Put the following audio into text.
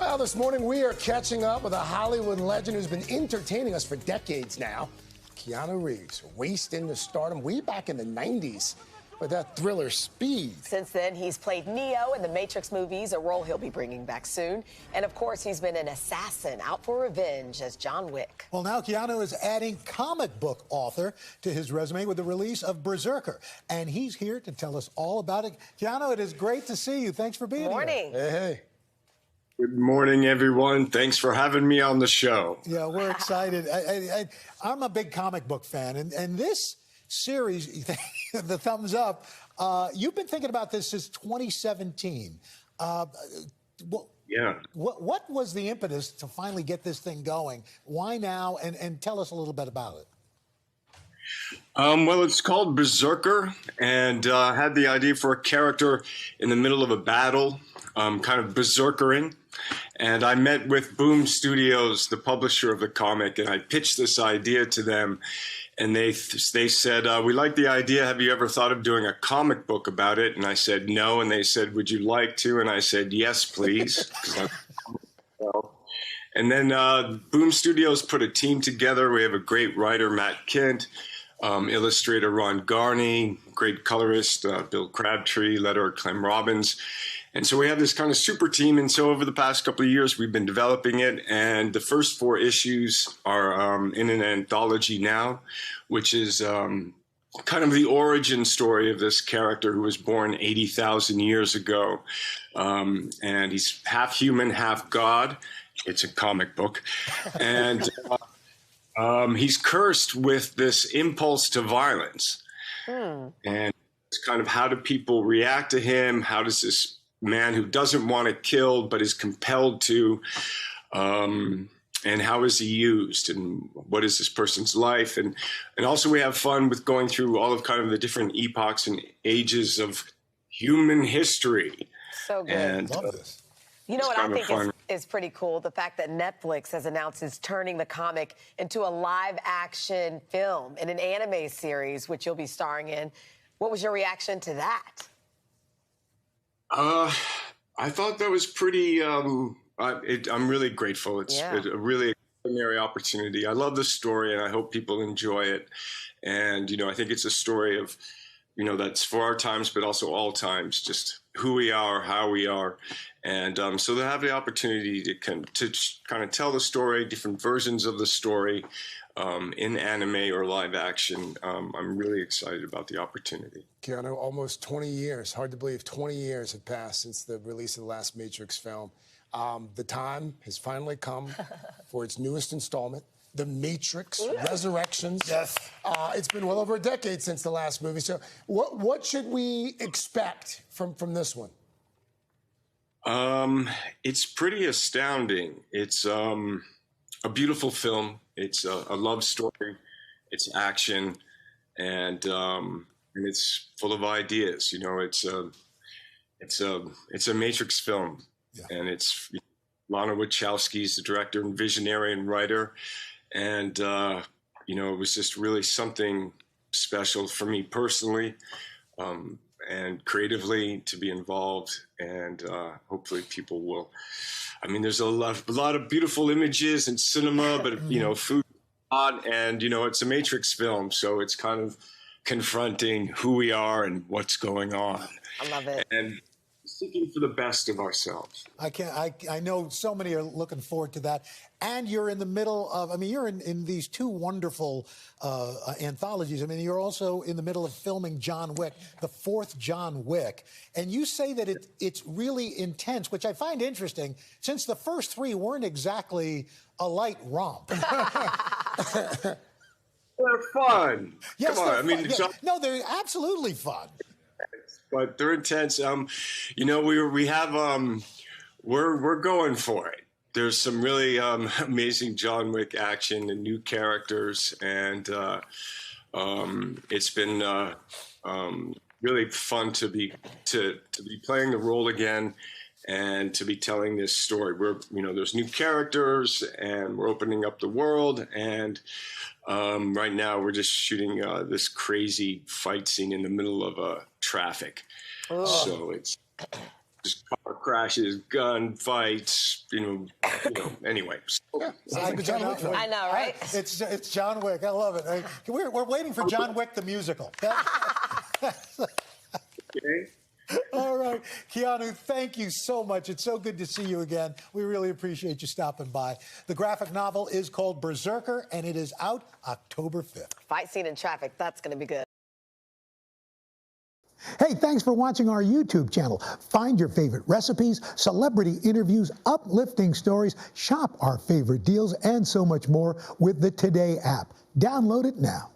Well, this morning we are catching up with a Hollywood legend who's been entertaining us for decades now. Keanu Reeves, raced into stardom way back in the 90s with that thriller Speed. Since then, he's played Neo in the Matrix movies, a role he'll be bringing back soon. And of course, he's been an assassin out for revenge as John Wick. Well, now Keanu is adding comic book author to his resume with the release of BRZRKR. And he's here to tell us all about it. Keanu, it is great to see you. Thanks for being Morning. here. Hey. Good morning, everyone. Thanks for having me on the show. Yeah, we're excited. I'm a big comic book fan, and this series, the thumbs up, you've been thinking about this since 2017. Yeah. What was the impetus to finally get this thing going? Why now? And tell us a little bit about it. Well, it's called BRZRKR, and I had the idea for a character in the middle of a battle, kind of berserkering. And I met with Boom Studios, the publisher of the comic, and I pitched this idea to them. And they said, we like the idea. Have you ever thought of doing a comic book about it? And I said, no. And they said, would you like to? And I said, yes, please. And then Boom Studios put a team together. We have a great writer, Matt Kent, illustrator Ron Garney, great colorist Bill Crabtree, letterer Clem Robbins. And so we have this kind of super team. And so over the past couple of years, we've been developing it. And the first 4 issues are in an anthology now, which is kind of the origin story of this character who was born 80,000 years ago. And he's half human, half God. It's a comic book. And he's cursed with this impulse to violence. And it's kind of, how do people react to him? How does this man who doesn't want to kill but is compelled to, and how is he used, and what is this person's life? And also we have fun with going through all of kind of the different epochs and ages of human history. So good. And Love this. You know what I think is pretty cool? The fact that Netflix has announced it's turning the comic into a live-action film in an anime series, which you'll be starring in. What was your reaction to that? I thought that was pretty, I'm really grateful. It's a really extraordinary opportunity. I love the story, and I hope people enjoy it. And, you know, I think it's a story of, you know, that's for our times, but also all times, just who we are, how we are. And so to have the opportunity to kind of tell the story, different versions of the story, in anime or live action, I'm really excited about the opportunity. Keanu, almost 20 years. Hard to believe 20 years have passed since the release of the last Matrix film. The time has finally come for its newest installment, The Matrix Resurrections. Yes. It's been well over a decade since the last movie. So what should we expect from this one? It's pretty astounding. It's a beautiful film. It's a love story. It's action, and it's full of ideas. You know, it's a Matrix film, and it's Lana Wachowski's the director and visionary and writer, and you know, it was just really something special for me personally, and creatively to be involved, and hopefully people will. I mean, there's a lot of beautiful images in cinema, but, you know, food, and, you know, it's a Matrix film. So it's kind of confronting who we are and what's going on. I love it. And seeking for the best of ourselves. I know so many are looking forward to that. And you're in the middle of, I mean, you're in these 2 wonderful anthologies. I mean, you're also in the middle of filming John Wick, the 4th John Wick. And you say that it's really intense, which I find interesting, since the first 3 weren't exactly a light romp. They're fun. Yes, come on. I mean, yeah. No, they're absolutely fun. But they're intense. You know, we have we're going for it. There's some really amazing John Wick action and new characters, and it's been really fun to be playing the role again, and to be telling this story. There's new characters, and we're opening up the world, and right now we're just shooting this crazy fight scene in the middle of traffic. Oh. So car crashes, gun fights, anyway. Yeah, sounds like a John Wick film. I know, right? It's John Wick. I love it. We're waiting for John Wick the musical. Okay. All right, Keanu, thank you so much. It's so good to see you again. We really appreciate you stopping by. The graphic novel is called BRZRKR, and it is out October 5th. Fight scene in traffic. That's going to be good. Hey, thanks for watching our YouTube channel. Find your favorite recipes, celebrity interviews, uplifting stories, shop our favorite deals, and so much more with the Today app. Download it now.